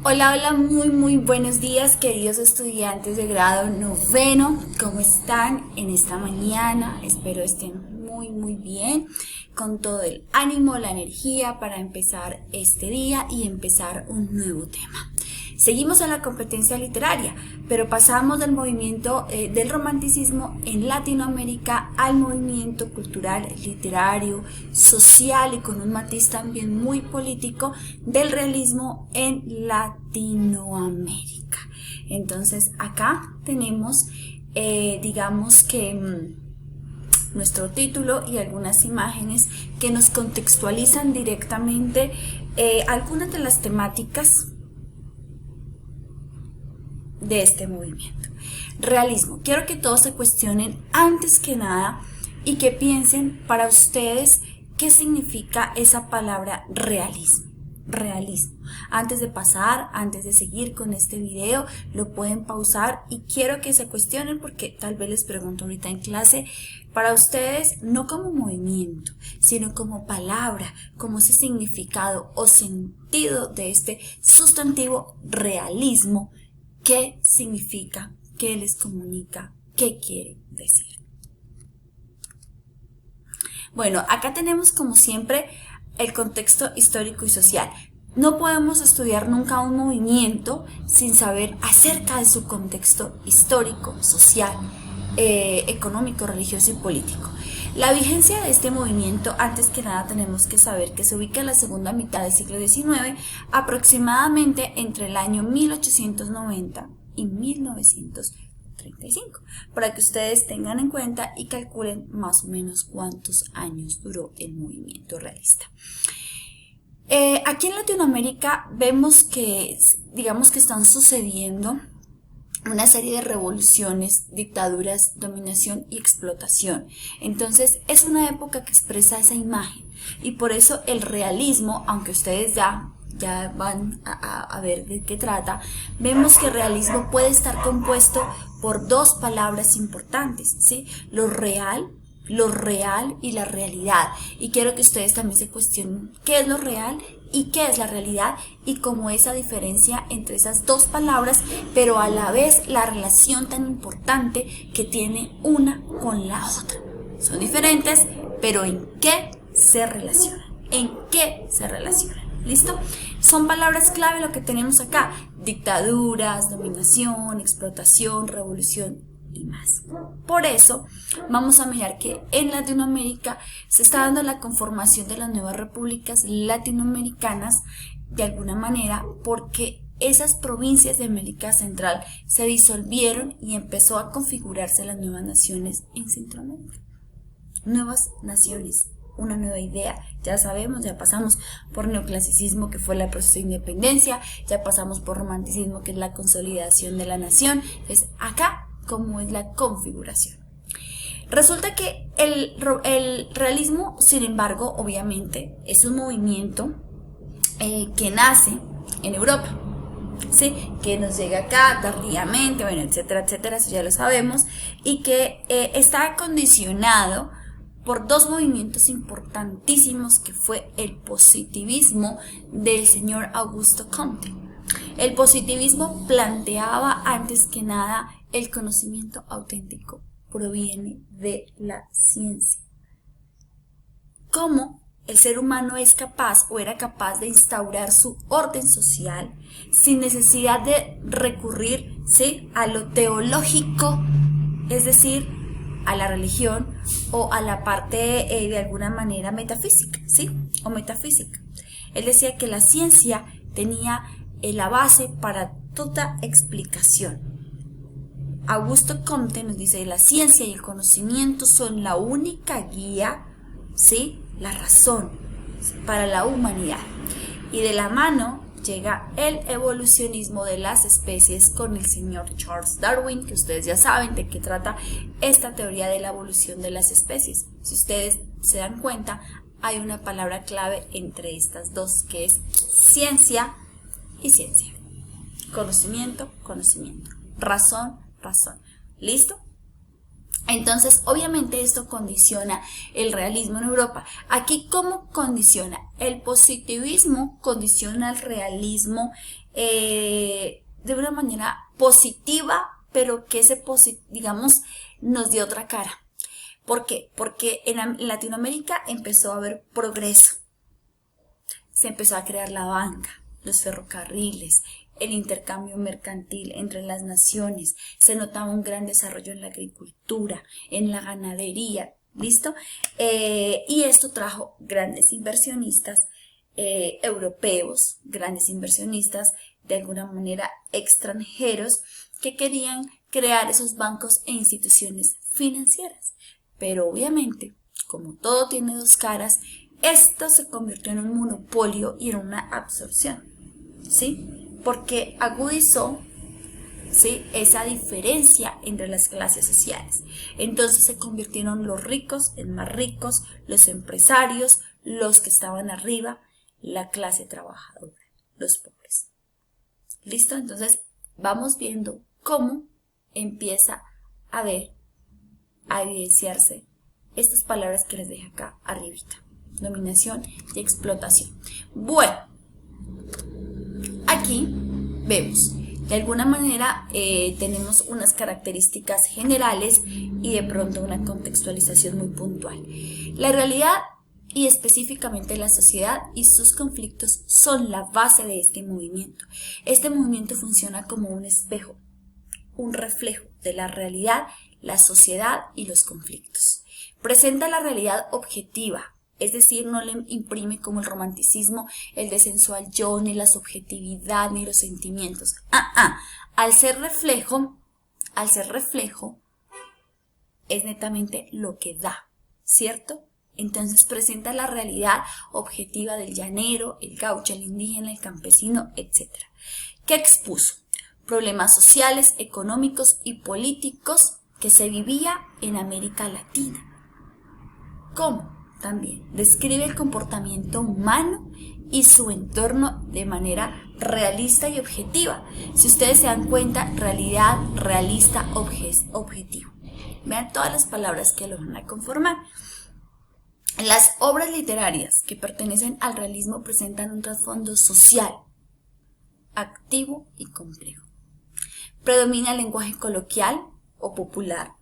Hola, hola, muy buenos días, queridos estudiantes de grado noveno. ¿Cómo están en esta mañana? Espero estén muy bien, con todo el ánimo, la energía para empezar este día y empezar un nuevo tema. Seguimos en la competencia literaria, pero pasamos del movimiento del romanticismo en Latinoamérica al movimiento cultural, literario, social y con un matiz también muy político del realismo en Latinoamérica. Entonces acá tenemos, digamos que nuestro título y algunas imágenes que nos contextualizan directamente algunas de las temáticas de este movimiento. Realismo. Quiero que todos se cuestionen antes que nada y que piensen para ustedes qué significa esa palabra realismo. Realismo. Antes de seguir con este video, lo pueden pausar y quiero que se cuestionen porque tal vez les pregunto ahorita en clase, para ustedes no como movimiento, sino como palabra, como ese significado o sentido de este sustantivo realismo. ¿Qué significa? ¿Qué les comunica? ¿Qué quiere decir? Bueno, acá tenemos como siempre el contexto histórico y social. No podemos estudiar nunca un movimiento sin saber acerca de su contexto histórico, social, económico, religioso y político. La vigencia de este movimiento, antes que nada tenemos que saber que se ubica en la segunda mitad del siglo XIX, aproximadamente entre el año 1890 y 1935, para que ustedes tengan en cuenta y calculen más o menos cuántos años duró el movimiento realista. Aquí en Latinoamérica vemos que, digamos que están sucediendo una serie de revoluciones, dictaduras, dominación y explotación. Entonces es una época que expresa esa imagen y por eso el realismo, aunque ustedes ya van a ver de qué trata, vemos que el realismo puede estar compuesto por dos palabras importantes, ¿sí? Lo real y la realidad. Y quiero que ustedes también se cuestionen qué es lo real y qué es la realidad y cómo esa diferencia entre esas dos palabras, pero a la vez la relación tan importante que tiene una con la otra. Son diferentes, pero ¿en qué se relacionan? ¿En qué se relacionan? ¿Listo? Son palabras clave lo que tenemos acá: dictaduras, dominación, explotación, revolución y más. Por eso vamos a mirar que en Latinoamérica se está dando la conformación de las nuevas repúblicas latinoamericanas de alguna manera porque esas provincias de América Central se disolvieron y empezó a configurarse las nuevas naciones en Centroamérica. Nuevas naciones, una nueva idea. Ya sabemos, ya pasamos por neoclasicismo, que fue el proceso de independencia, ya pasamos por romanticismo, que es la consolidación de la nación. Entonces, acá, ¿cómo es la configuración? Resulta que el realismo, sin embargo, obviamente, es un movimiento que nace en Europa, ¿sí? Que nos llega acá tardíamente, bueno, etcétera, eso ya lo sabemos, y que está condicionado por dos movimientos importantísimos que fue el positivismo del señor Augusto Comte. El positivismo planteaba antes que nada el conocimiento auténtico proviene de la ciencia. ¿Cómo el ser humano es capaz o era capaz de instaurar su orden social sin necesidad de recurrir, ¿sí?, a lo teológico, es decir, a la religión o a la parte de alguna manera metafísica, ¿sí?, o metafísica? Él decía que la ciencia tenía la base para toda explicación. Augusto Comte nos dice que la ciencia y el conocimiento son la única guía, ¿sí?, la razón para la humanidad. Y de la mano llega el evolucionismo de las especies con el señor Charles Darwin, que ustedes ya saben de qué trata esta teoría de la evolución de las especies. Si ustedes se dan cuenta, hay una palabra clave entre estas dos, que es ciencia y ciencia. Conocimiento, razón. ¿Listo? Entonces, obviamente esto condiciona el realismo en Europa. Aquí, ¿cómo condiciona? El positivismo condiciona el realismo de una manera positiva, pero que digamos, nos dio otra cara. ¿Por qué? Porque en Latinoamérica empezó a haber progreso. Se empezó a crear la banca, los ferrocarriles, el intercambio mercantil entre las naciones, se notaba un gran desarrollo en la agricultura, en la ganadería, ¿listo? Y esto trajo grandes inversionistas europeos, grandes inversionistas de alguna manera extranjeros que querían crear esos bancos e instituciones financieras. Pero obviamente, como todo tiene dos caras, esto se convirtió en un monopolio y en una absorción, ¿sí? Porque agudizó, ¿sí?, esa diferencia entre las clases sociales. Entonces se convirtieron los ricos en más ricos, los empresarios, los que estaban arriba, la clase trabajadora, los pobres. ¿Listo? Entonces vamos viendo cómo empieza a evidenciarse estas palabras que les dejé acá arribita: dominación y explotación. Bueno, aquí vemos, de alguna manera tenemos unas características generales y de pronto una contextualización muy puntual. La realidad y específicamente la sociedad y sus conflictos son la base de este movimiento. Este movimiento funciona como un espejo, un reflejo de la realidad, la sociedad y los conflictos. Presenta la realidad objetiva, es decir, no le imprime como el romanticismo el descenso al yo, ni la subjetividad, ni los sentimientos. Al ser reflejo, es netamente lo que da, ¿cierto? Entonces presenta la realidad objetiva del llanero, el gaucho, el indígena, el campesino, etc. ¿Qué expuso? Problemas sociales, económicos y políticos que se vivía en América Latina. ¿Cómo? También describe el comportamiento humano y su entorno de manera realista y objetiva. Si ustedes se dan cuenta, realidad, realista, objetivo. Vean todas las palabras que lo van a conformar. Las obras literarias que pertenecen al realismo presentan un trasfondo social, activo y complejo. Predomina el lenguaje coloquial o popular,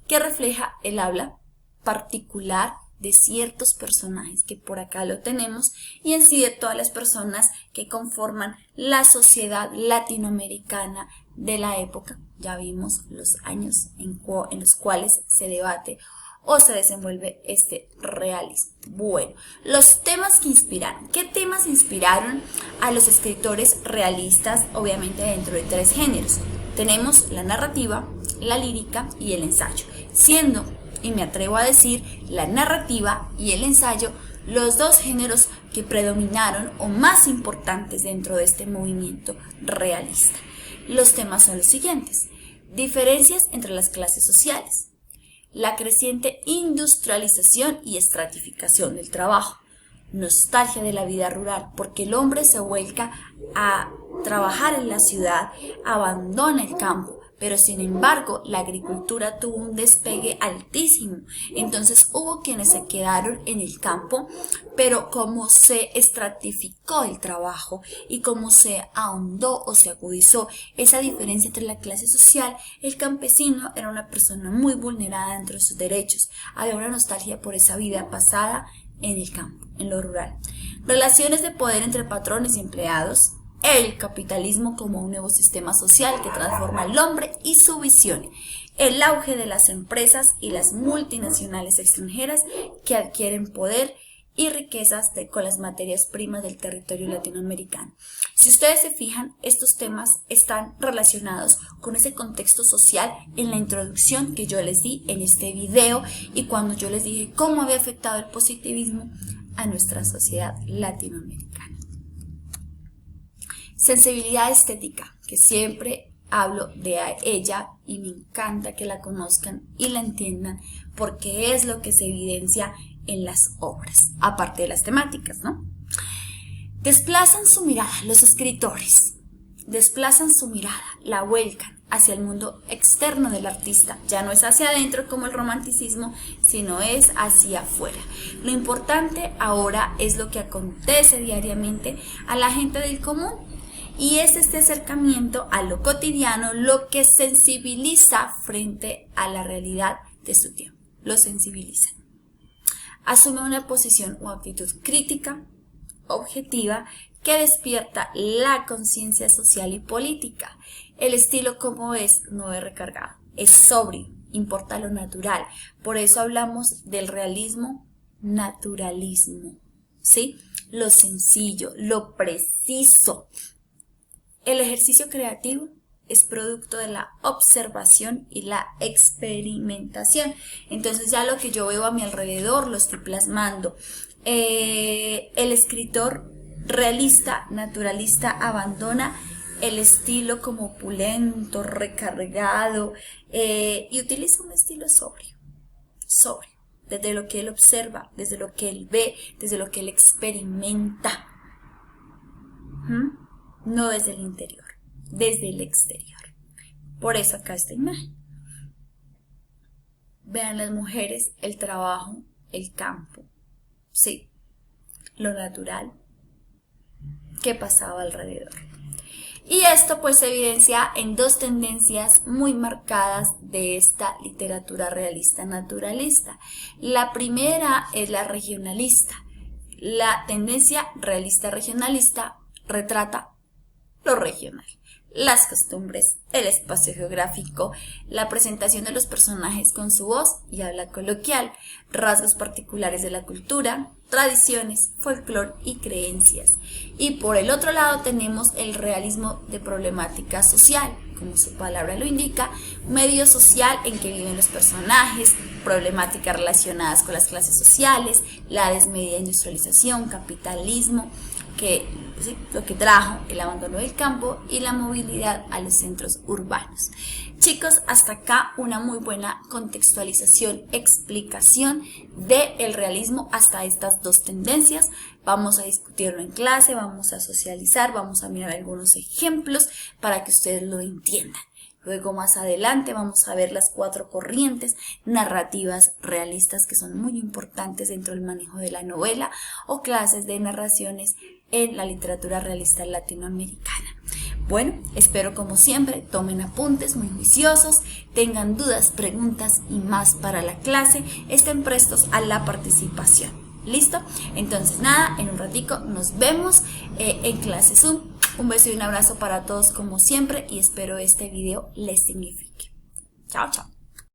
que refleja el habla particular de ciertos personajes, que por acá lo tenemos, y en sí de todas las personas que conforman la sociedad latinoamericana de la época. Ya vimos los años en los cuales se debate o se desenvuelve este realismo. Bueno, los temas que inspiraron. ¿Qué temas inspiraron a los escritores realistas? Obviamente dentro de tres géneros. Tenemos la narrativa, la lírica y el ensayo, siendo, y me atrevo a decir, la narrativa y el ensayo los dos géneros que predominaron o más importantes dentro de este movimiento realista. Los temas son los siguientes: diferencias entre las clases sociales, la creciente industrialización y estratificación del trabajo, nostalgia de la vida rural, porque el hombre se vuelca a trabajar en la ciudad, abandona el campo, pero sin embargo la agricultura tuvo un despegue altísimo. Entonces hubo quienes se quedaron en el campo, pero como se estratificó el trabajo y como se ahondó o se agudizó esa diferencia entre la clase social, el campesino era una persona muy vulnerada dentro de sus derechos. Había una nostalgia por esa vida pasada en el campo, en lo rural. Relaciones de poder entre patrones y empleados. El capitalismo como un nuevo sistema social que transforma al hombre y su visión. El auge de las empresas y las multinacionales extranjeras que adquieren poder y riquezas con las materias primas del territorio latinoamericano. Si ustedes se fijan, estos temas están relacionados con ese contexto social en la introducción que yo les di en este video y cuando yo les dije cómo había afectado el positivismo a nuestra sociedad latinoamericana. Sensibilidad estética, que siempre hablo de ella y me encanta que la conozcan y la entiendan porque es lo que se evidencia en las obras, aparte de las temáticas, ¿no? Desplazan su mirada, los escritores, desplazan su mirada, la vuelcan hacia el mundo externo del artista. Ya no es hacia adentro como el romanticismo, sino es hacia afuera. Lo importante ahora es lo que acontece diariamente a la gente del común. Y es este acercamiento a lo cotidiano lo que sensibiliza frente a la realidad de su tiempo. Lo sensibiliza. Asume una posición o actitud crítica, objetiva, que despierta la conciencia social y política. El estilo como es, no es recargado, es sobrio, importa lo natural. Por eso hablamos del realismo, naturalismo, ¿sí? Lo sencillo, lo preciso. El ejercicio creativo es producto de la observación y la experimentación. Entonces ya lo que yo veo a mi alrededor lo estoy plasmando. El escritor realista, naturalista abandona el estilo como opulento, recargado, y utiliza un estilo sobrio, desde lo que él observa, desde lo que él ve, desde lo que él experimenta. No desde el interior, desde el exterior. Por eso acá esta imagen. Vean las mujeres, el trabajo, el campo, sí, lo natural que pasaba alrededor. Y esto pues se evidencia en dos tendencias muy marcadas de esta literatura realista naturalista. La primera es la regionalista. La tendencia realista regionalista retrata lo regional, las costumbres, el espacio geográfico, la presentación de los personajes con su voz y habla coloquial, rasgos particulares de la cultura, tradiciones, folclore y creencias. Y por el otro lado tenemos el realismo de problemática social, como su palabra lo indica, medio social en que viven los personajes, problemáticas relacionadas con las clases sociales, la desmedida industrialización, capitalismo, lo que trajo el abandono del campo y la movilidad a los centros urbanos. Chicos, hasta acá una muy buena contextualización, explicación del realismo hasta estas dos tendencias. Vamos a discutirlo en clase, vamos a socializar, vamos a mirar algunos ejemplos para que ustedes lo entiendan. Luego más adelante vamos a ver las 4 corrientes narrativas realistas que son muy importantes dentro del manejo de la novela o clases de narraciones en la literatura realista latinoamericana. Bueno, espero como siempre tomen apuntes muy juiciosos, tengan dudas, preguntas y más para la clase, estén prestos a la participación. ¿Listo? Entonces nada, en un ratico nos vemos en clase Zoom. Un beso y un abrazo para todos como siempre y espero este video les signifique. Chao, chao.